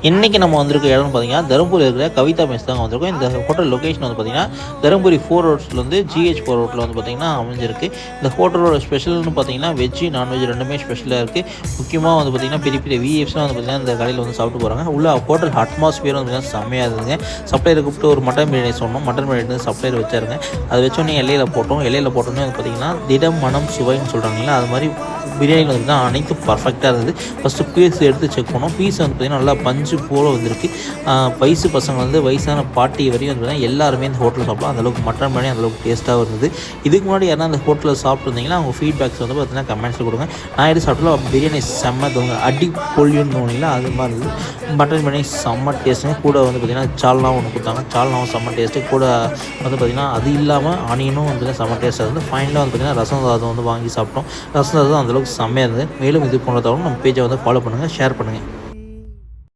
இன்றைக்கி நம்ம வந்திருக்க இடம்னு பார்த்தீங்கன்னா தருமபுரி இருக்கிற கவிதா மெஸ் தாங்க வந்திருக்கோம். இந்த ஹோட்டல் லொக்கேஷன் வந்து பார்த்திங்கன்னா தருமபுரி 4 ரோட்ஸ்லேருந்து GH4 ரோட்டில் வந்து பார்த்திங்கன்னா அமைஞ்சிருக்கு. இந்த ஹோட்டலோட ஸ்பெஷல்னு பார்த்தீங்கன்னா வெஜ்ஜு நான்வெஜ் ரெண்டுமே ஸ்பெஷலாக இருக்குது. முக்கியமாக வந்து பார்த்திங்கன்னா பெரிய பெரிய விஎஃப்ஸ்லாம் வந்து பார்த்திங்கன்னா இந்த கடையில் வந்து சாப்பிட்டு போகிறாங்க. உள்ள ஹோட்டல் அட்மாஸ்பியர் வந்து பார்த்திங்கன்னா செம்மையாக இருந்ததுங்க. சப்ளையரை கூப்பிட்டு ஒரு மட்டன் பிரியாணி சொன்னோம். மட்டன் பிரியாணி வந்து சப்ளையர் வச்சாருங்க. அதை வச்சோடனே இலையில் போட்டோம். இலையில் போட்டோன்னே வந்து பார்த்திங்கன்னா திடம் மனம் சுவைன்னு சொல்கிறாங்களா, அது மாதிரி பிரியாணி வந்து தான் அனைத்தும் பர்ஃபெக்டாக இருந்தது. ஃபஸ்ட்டு பீஸ் எடுத்து செக் பண்ணோம். பீஸ் வந்து பார்த்திங்கன்னா நல்லா பஞ்சு போல் வந்திருக்கு. வயசு பசங்க வந்து வயசான பாட்டி வரையும் வந்து பார்த்திங்கன்னா எல்லாருமே இந்த ஹோட்டலில் சாப்பிடலாம். அந்தளவுக்கு மட்டன் பிரியாணி அந்தளவுக்கு டேஸ்ட்டாக இருந்தது. இதுக்கு முன்னாடி யாரா அந்த ஹோட்டலில் சாப்பிட்ருந்தீங்கன்னா அவங்க ஃபீட்பேக்ஸ் வந்து பார்த்திங்கன்னா கமெண்ட்ஸில் கொடுங்க. நான் எடுத்து சாப்பிட்டாலும் பிரியாணி செம்ம தோங்க அடி பொல்யூன்னு தோணிங்களா அது மாதிரி இருந்தது. மட்டன் பிரியாணி செம்ம டேஸ்ட்டுங்க. கூட வந்து பார்த்திங்கன்னா சால்னாவும் ஒன்று கொடுத்தாங்க. சால்னாவும் செம்ம டேஸ்ட்டு. கூட வந்து பார்த்திங்கன்னா அது இல்லாமல் ஆனியனும் வந்து பார்த்திங்கன்னா செம்ம டேஸ்ட்டாக இருந்தது. ஃபைனலாக வந்து பார்த்திங்கன்னா ரசம் சாதம் வந்து வாங்கி சாப்பிட்டோம். ரசம் சாதம் அந்தளவுக்கு செம்மையாக இருந்தது. மேலும் இது போன்ற தவிர நம்ம பேஜை வந்து ஃபாலோ பண்ணுங்கள், ஷேர் பண்ணுங்கள்.